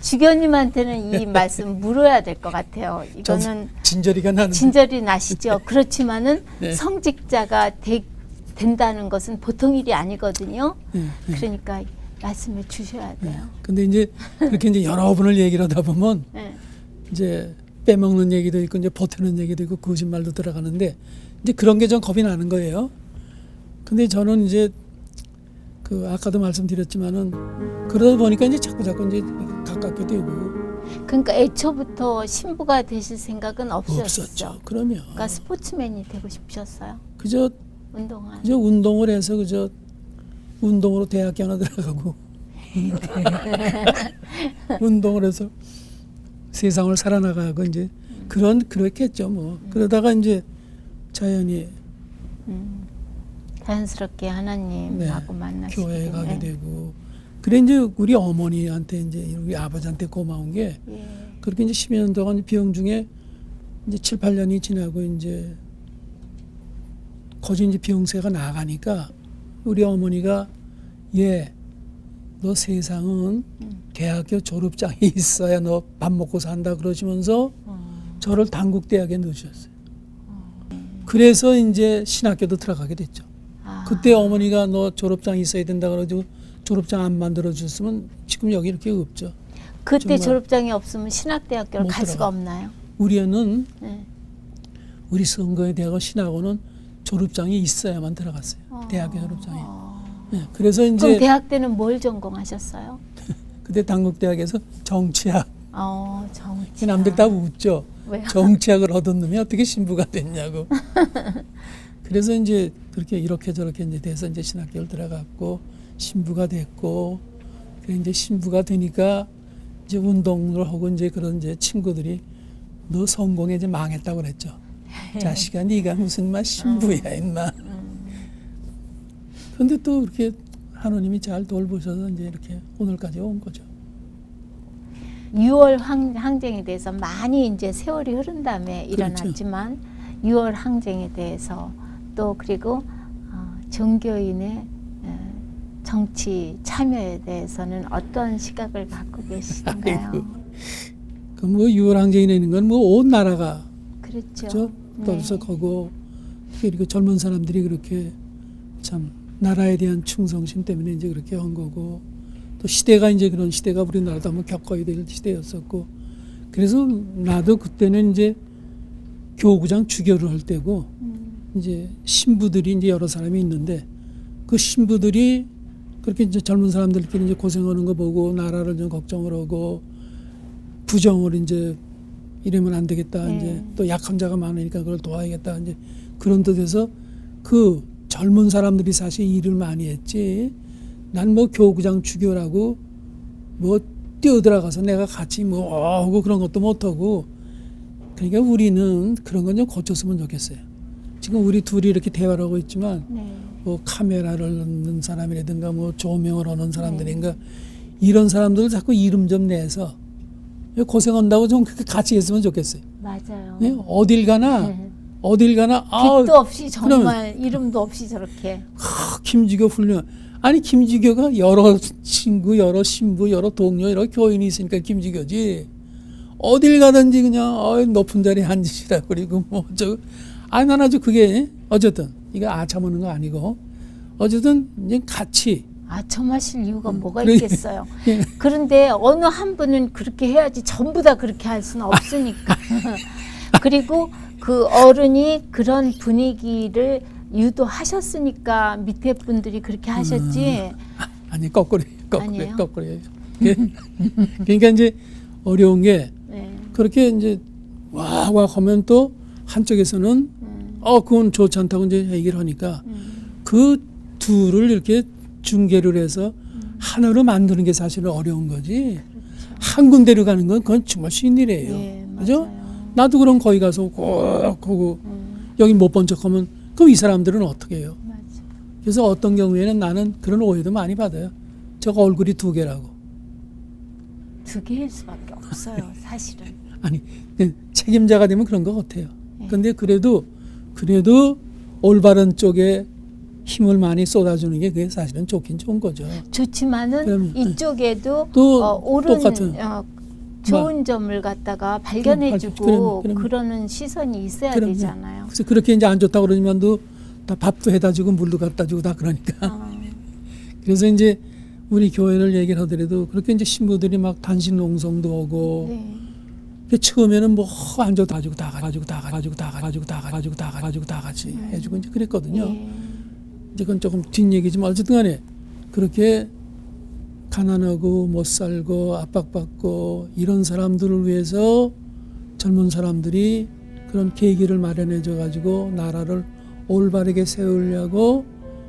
주교님한테는 이 말씀 물어야 될 것 같아요. 이거는 진저리가 나는. 진절이 나시죠. 그렇지만은 네. 성직자가 된다는 것은 보통 일이 아니거든요. 네. 그러니까 말씀을 주셔야 돼요. 근데 이제 그렇게 이제 여러 번을 얘기를 하다 보면 네. 이제 빼먹는 얘기도 있고 이제 보태는 얘기도 있고 거짓말도 들어가는데 이제 그런 게 좀 겁이 나는 거예요. 근데 저는 이제 그 아까도 말씀드렸지만은 그러다 보니까 이제 자꾸 이제 가깝게 되고. 그러니까 애초부터 신부가 되실 생각은 없었죠. 없었죠. 그러면. 그러니까 스포츠맨이 되고 싶으셨어요. 그저 운동을 해서 그저 운동으로 대학교 하나 들어가고 운동을 해서 세상을 살아나가고 이제 그렇겠죠 뭐. 그러다가 이제 자연히 자연스럽게 하나님하고 만나시게 교회에 가게 되고. 그래 이제 우리 어머니한테 이제 우리 아버지한테 고마운 게 그렇게 이제 10여 년 동안 비용 중에 이제 7, 8년이 지나고 이제 거진 이제 비용세가 나가니까 우리 어머니가 너 세상은 대학교 졸업장이 있어야 너 밥 먹고 산다 그러시면서 저를 단국대학에 넣으셨어요. 그래서 이제 신학교도 들어가게 됐죠. 그때 어머니가 너 졸업장 있어야 된다 그러고 졸업장 안 만들어 줬으면 지금 여기 이렇게 없죠. 그때 졸업장이 없으면 신학대학교를 갈 수가 없나요? 우리 애는 우리 선거에 대하고 신학원은 졸업장이 있어야만 들어갔어요. 대학교 졸업장이. 네, 그래서 이제 그럼 대학 때는 뭘 전공하셨어요? 그때 단국대학에서 정치학. 정치학. 남들 다 웃죠. 왜요? 정치학을 얻은 놈이 어떻게 신부가 됐냐고. 그래서 이제 그렇게 이렇게 저렇게 이제 돼서 이제 신학교를 들어갔고 신부가 됐고, 그래 이제 신부가 되니까 이제 운동을 하고 이제 그런 이제 친구들이 너 성공해 이제 망했다고 그랬죠. 자식아 네가 무슨 마 신부야 임마. 그런데 또 그렇게 하나님이 잘 돌보셔서 이제 이렇게 오늘까지 온 거죠. 6월 항쟁에 대해서 많이 이제 세월이 흐른 다음에 일어났지만 6월 항쟁에 대해서 또 그리고 종교인의 정치 참여에 대해서는 어떤 시각을 갖고 계신가요? 그 뭐 6월 항쟁이 있는 건 뭐 온 나라가 그렇죠. 떠들썩하고 그리고 젊은 사람들이 그렇게 참 나라에 대한 충성심 때문에 이제 그렇게 한 거고, 또 시대가 이제 그런 시대가 우리나라도 한번 겪어야 될 시대였었고, 그래서 나도 그때는 이제 교구장 주교를 할 때고 이제 신부들이 이제 여러 사람이 있는데 그 신부들이 그렇게 이제 젊은 사람들끼리 이제 고생하는 거 보고 나라를 좀 걱정을 하고 부정을 이제 이러면 안 되겠다. 이제 또 약한 자가 많으니까 그걸 도와야겠다. 이제 그런 뜻에서 그 젊은 사람들이 사실 일을 많이 했지. 난 뭐 교구장 주교라고 뭐 뛰어들어가서 내가 같이 뭐 하고 그런 것도 못하고. 그러니까 우리는 그런 건 좀 고쳤으면 좋겠어요. 지금 우리 둘이 이렇게 대화를 하고 있지만 뭐 카메라를 넣는 사람이라든가 뭐 조명을 하는 사람들인가 이런 사람들을 자꾸 이름 좀 내서 고생한다고 좀 같이 했으면 좋겠어요. 맞아요. 네? 어딜 가나 빛도 없이 정말 이름도 없이 저렇게. 김지교 훌륭한. 아니 김지교가 여러 친구, 여러 신부, 여러 동료, 여러 교인이 있으니까 김지교지. 어딜 가든지 그냥 높은 자리에 앉으시라 그리고 뭐 저 아니 난 아주 그게 어쨌든 이거 아첨하는 거 아니고 어쨌든 이제 같이 아첨하실 이유가 뭐가 있겠어요. 그런데 어느 한 분은 그렇게 해야지 전부 다 그렇게 할 수는 없으니까. 그리고 그 어른이 그런 분위기를 유도하셨으니까 밑에 분들이 그렇게 하셨지. 아니 거꾸로. 그러니까 이제 어려운 게 그렇게 이제 와 하면 또 한쪽에서는 그건 좋지 않다고 이제 얘기를 하니까 그 둘을 이렇게 중계를 해서 하나로 만드는 게 사실은 어려운 거지. 한 군데로 가는 건 그건 정말 쉬운 일이에요. 그죠? 나도 그럼 거기 가서 꼭 하고 여기 못 본 척하면 그럼 이 사람들은 어떻게 해요? 그래서 어떤 경우에는 나는 그런 오해도 많이 받아요. 저거 얼굴이 두 개라고. 두 개일 수밖에 없어요, 사실은. 아니 책임자가 되면 그런 것 같아요. 근데 그래도 올바른 쪽에 힘을 많이 쏟아주는 게 그게 사실은 좋긴 좋은 거죠. 좋지만은 그럼, 이쪽에도 또 옳은 똑같은 좋은 점을 갖다가 발견해주고 그럼. 그러는 시선이 있어야 그럼요. 되잖아요. 그래서 그렇게 이제 안 좋다고 그러지만도 다 밥도 해다 주고 물도 갖다 주고 다 그러니까. 그래서 이제 우리 교회를 얘기를 하더라도 그렇게 이제 신부들이 막 단신 농성도 오고 네. 그 처음에는 뭐 안 좋다 가지고 다 가지고 다 가지고 다 가지고 다 가지고 다 가지고 다 같이 해주고 이제 그랬거든요. 예. 이제 그건 조금 뒷얘기지만 어쨌든 간에 그렇게 가난하고 못 살고 압박받고 이런 사람들을 위해서 젊은 사람들이 그런 계기를 마련해 줘 가지고 나라를 올바르게 세우려고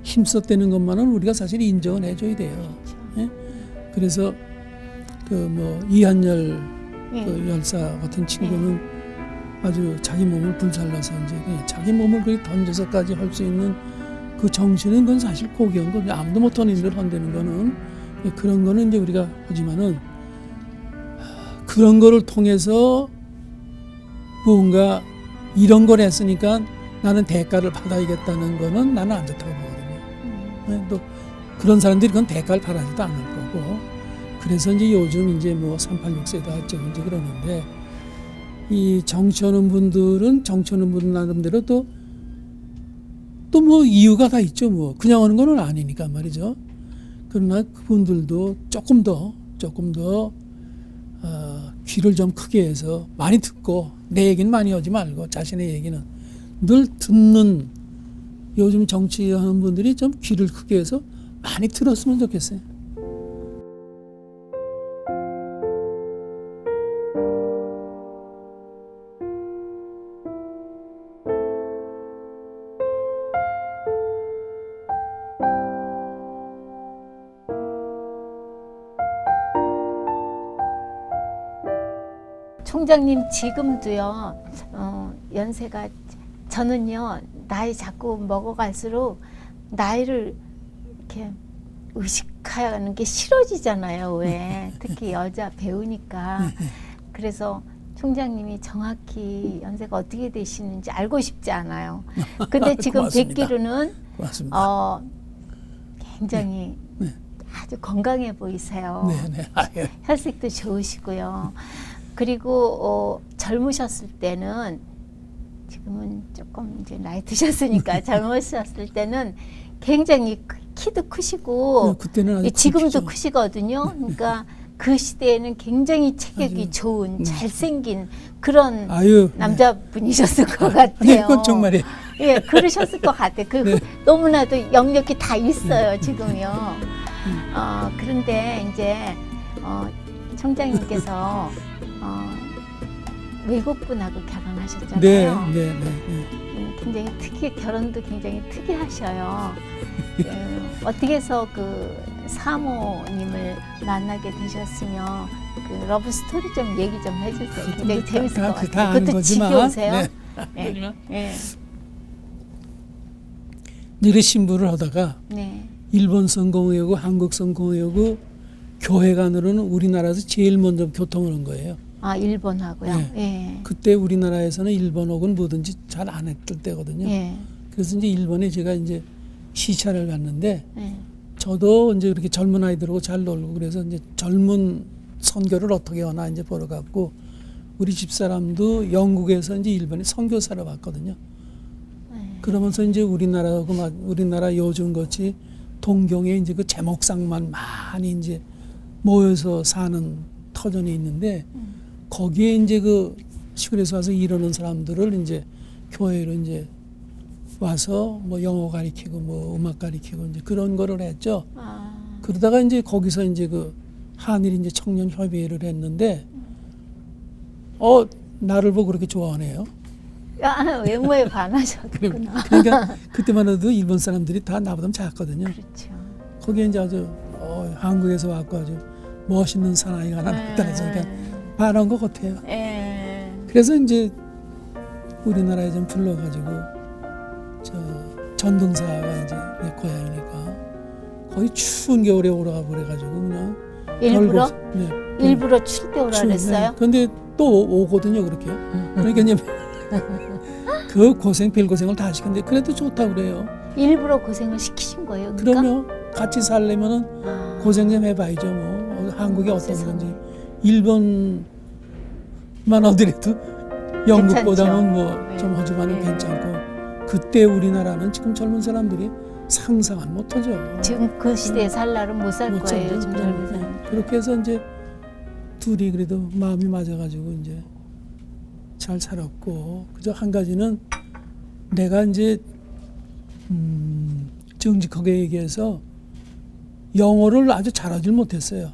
힘썼다는 것만은 우리가 사실 인정을 해줘야 돼요. 예? 그래서 그 뭐 이한열 예. 그 열사 같은 친구는 아주 자기 몸을 불살라서 이제 그냥 자기 몸을 그렇게 던져서까지 할 수 있는 그 정신은 그건 사실 고귀한 거 아무도 못하는 일을 한다는 거는 그런 거는 이제 우리가 하지만은 그런 거를 통해서 뭔가 이런 걸 했으니까 나는 대가를 받아야겠다는 거는 나는 안 좋다고 보거든요. 또 그런 사람들이 그건 대가를 바라지도 않을 거고 그래서 이제 요즘 이제 뭐 386세다 어쩌고 이제 그러는데 이 정치하는 분들은 정치하는 분 나름대로 또 뭐 이유가 다 있죠. 뭐 그냥 하는 건 아니니까 말이죠. 그러나 그분들도 조금 더 귀를 좀 크게 해서 많이 듣고 내 얘기는 많이 하지 말고 자신의 얘기는 늘 듣는 요즘 정치하는 분들이 좀 귀를 크게 해서 많이 들었으면 좋겠어요. 총장님 지금도요 연세가 저는요 나이 자꾸 먹어갈수록 나이를 이렇게 의식하는 게 싫어지잖아요. 왜 특히 여자 배우니까 그래서 총장님이 정확히 연세가 어떻게 되시는지 알고 싶지 않아요. 근데 지금 고맙습니다. 뵙기로는 고맙습니다. 굉장히 네. 아주 건강해 보이세요. 네네. 혈색도 좋으시고요. 그리고 젊으셨을 때는 지금은 조금 이제 나이 드셨으니까 젊으셨을 때는 굉장히 키도 크시고 그때는 아주 지금도 크시죠. 크시거든요. 그러니까 그 시대에는 굉장히 체격이 아주, 좋은 잘생긴 그런 아유, 남자분이셨을 것 네, 같아요. 그건 정말이에요. 예, 그러셨을 것 같아요. 네. 너무나도 영역이 다 있어요, 지금요. 그런데 이제 총장님께서 외국분하고 결혼하셨잖아요. 네. 굉장히 결혼도 굉장히 특이하셔요. 어떻게 해서 그 사모님을 만나게 되셨으며 그 러브 스토리 좀 얘기 좀 해주세요. 굉장히 재밌을 것 같아요. 그것도 지겨우세요? 네. 네. 이렇게 신부를 하다가 네. 일본 성공회하고 한국 성공회하고 교회 간으로는 우리나라에서 제일 먼저 교통을 한 거예요. 아, 일본하고요? 네. 예. 그때 우리나라에서는 일본어는 뭐든지 잘 안 했을 때거든요. 예. 그래서 이제 일본에 제가 이제 시차를 갔는데 예. 저도 이제 그렇게 젊은 아이들하고 잘 놀고 그래서 이제 젊은 선교를 어떻게 하나 이제 보러 갔고 우리 집사람도 영국에서 이제 일본에 선교사로 왔거든요. 그러면서 이제 우리나라하고 막 우리나라 요즘 같이 동경에 이제 그 제목상만 많이 이제 모여서 사는 터전이 있는데 거기에 이제 그 시골에서 와서 일하는 사람들을 이제 교회로 이제 와서 뭐 영어 가리키고 뭐 음악 가리키고 이제 그런 거를 했죠. 그러다가 이제 거기서 이제 그 한일 이제 청년 협의회를 했는데 나를 보고 그렇게 좋아하네요. 외모에 반하셨구나. 그러니까 그때만 해도 일본 사람들이 다 나보다 작거든요. 그렇죠. 거기에 이제 아주 한국에서 왔고 아주 멋있는 사나이가 하나 나타나서 그러니까 반한 것 같아요. 그래서 이제 우리나라에 좀 불러가지고 저 전동사가 이제 내 고향이니까 거의 추운 겨울에 오라가 그래가지고 그냥 일부러? 네. 일부러 칠때 오라 그랬어요? 근데 또 오거든요 그렇게. 그러니까 이제 그 고생 별 고생을 다 하시는데 그래도 좋다고 그래요. 일부러 고생을 시키신 거예요. 그러니까? 그러면 같이 살려면은 아, 고생 좀 해봐야죠. 뭐 한국이 어떤 세상에. 건지 일본만 하더라도 영국보다는 뭐 좀 네. 하지만은 네. 괜찮고 그때 우리나라는 지금 젊은 사람들이 상상을 못하죠. 지금 그 시대에 살라면 못 살 못 거예요. 살죠. 지금 네. 젊은 사람. 그렇게 해서 이제 둘이 그래도 마음이 맞아가지고 이제 잘 살았고 그저 한 가지는 내가 이제 정직하게 얘기해서 영어를 아주 잘하질 못했어요.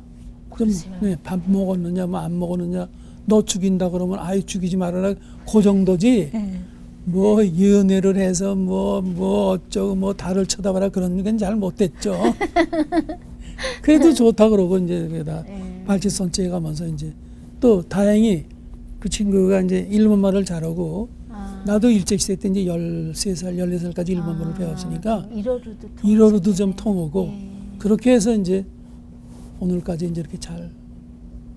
그럼 그러세요? 네, 밥 먹었느냐 뭐 안 먹었느냐 너 죽인다 그러면 아이 죽이지 말아라 그 정도지 네. 뭐 연애를 해서 뭐 어쩌고 뭐 달을 쳐다봐라 그런 건 잘 못했죠. 그래도 좋다 그러고 이제 그다 네. 발치선체에 가면서 이제 또 다행히 그 친구가 이제 일본말을 잘하고 아. 나도 일제시대 때 이제 13살, 14살까지 일본말을 배웠으니까 일어로도 일어로도 좀 통하고 네. 그렇게 해서 이제 오늘까지 이제 이렇게 잘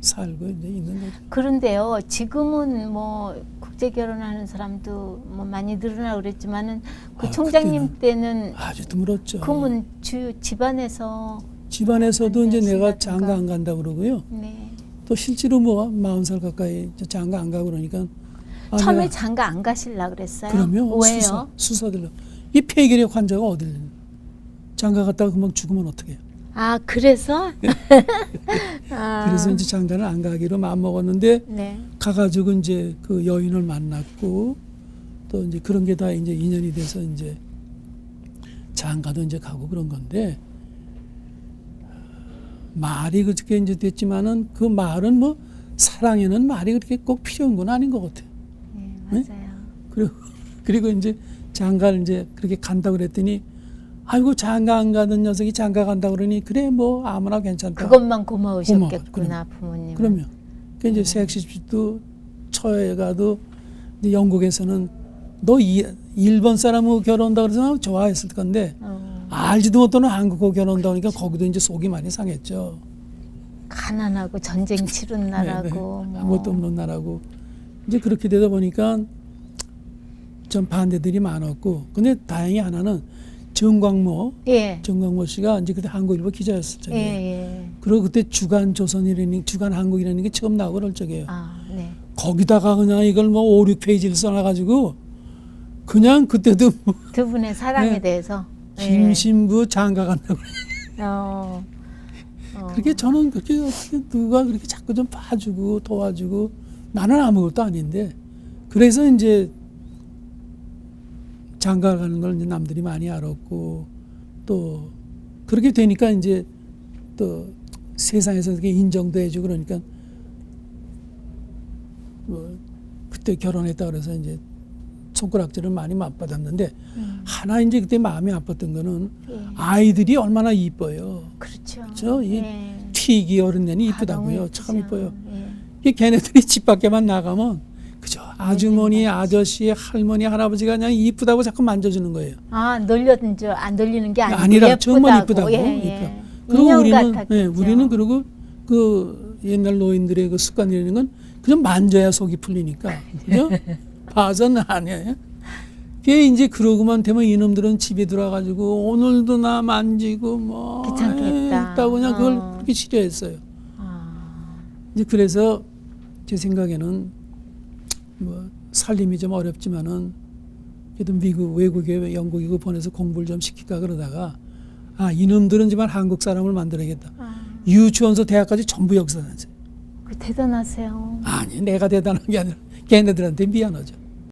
살고 이제 있는 거죠. 그런데요, 지금은 뭐 국제 결혼하는 사람도 뭐 많이 늘어나고 그랬지만은 그 아, 총장님 때는 아주 드물었죠. 그러면 집안에서 집안에서도 이제 내가 하신다든가. 장가 안 간다 그러고요. 네. 또 실제로 뭐 40살 가까이 이제 장가 안 가고 그러니까 아, 처음에 내가 장가 안 가실라 그랬어요? 그러면 왜요? 수사들로 이 폐결핵 환자가 어딜 장가 갔다가 금방 죽으면 어떡해요? 아, 그래서? 아, 그래서 이제 장가는 안 가기로 마음 먹었는데 네. 가가지고 이제 그 여인을 만났고 또 이제 그런 게 다 이제 인연이 돼서 이제 장가도 이제 가고 그런 건데 말이 그렇게 이제 됐지만은 그 말은 뭐 사랑에는 말이 그렇게 꼭 필요한 건 아닌 것 같아요. 네, 맞아요. 그리고 이제 장가를 이제 그렇게 간다 그랬더니 아이고 장가 안 가던 녀석이 장가 간다 그러니 그래 뭐 아무나 괜찮다. 그것만 고마우셨겠구나, 부모님. 그럼요. 그 이제 색시집도 처에 가도 이제 영국에서는 너 일본 사람하고 결혼한다 그래서 좋아했을 건데 알지도 못하는 한국하고 결혼한다 그러니까 거기도 이제 속이 많이 상했죠. 가난하고 전쟁 치른 나라고 뭐. 아무것도 없는 나라고 이제 그렇게 되다 보니까 좀 반대들이 많았고 근데 다행히 하나는 정광모 예. 씨가 이제 그때 한국일보 기자였을 적에 예. 그리고 그때 주간 조선이라는 주간 한국이라는 게 처음 나오고 그럴 적이에요. 아, 네. 거기다가 그냥 이걸 뭐 5, 6페이지를 써놔가지고 그냥 그때도 뭐 두 분의 사랑에 네. 대해서. 김신부 장가 간다고 어. 그렇게 저는 그렇게 어떻게 누가 그렇게 자꾸 좀 봐주고 도와주고 나는 아무것도 아닌데 그래서 이제 장가 가는 걸 이제 남들이 많이 알았고 또 그렇게 되니까 이제 또 세상에서 그렇게 인정도 해주고 그러니까 뭐 그때 결혼했다 그래서 이제 손가락질을 많이 맞받았는데 하나 이제 그때 마음이 아팠던 거는 예. 아이들이 얼마나 이뻐요. 그렇죠. 그렇죠? 이 예. 튀기 어린애는 아, 너무 이쁘다고요. 예쁘죠. 참 이뻐요. 예. 이 걔네들이 집 밖에만 나가면 그죠? 아주머니, 아저씨, 할머니, 할아버지가 그냥 이쁘다고 자꾸 만져주는 거예요. 아, 놀려든 줄 안 놀리는 게 아니고 아니라 예쁘다고. 정말 이쁘다고. 예. 그리고 인형 우리는 같았겠죠. 우리는 그리고 그 옛날 노인들의 그 습관이라는 건 그냥 만져야 속이 풀리니까 그죠? 봐서는 아니에요. 그게 이제 그러고만 되면 이놈들은 집에 들어와가지고 오늘도 나 만지고 뭐 귀찮겠다. 했다고 그냥 그걸 그렇게 싫어했어요. 아, 이제 그래서 제 생각에는 뭐 살림이 좀 어렵지만은 그래도 미국 외국에 영국이고 보내서 공부를 좀 시킬까 그러다가 아 이놈들은 정말 한국 사람을 만들어야겠다. 유치원서 대학까지 전부 여기서 다녔어요. 그 대단하세요. 아니 내가 대단한 게 아니라 걔네들한테 미안하죠.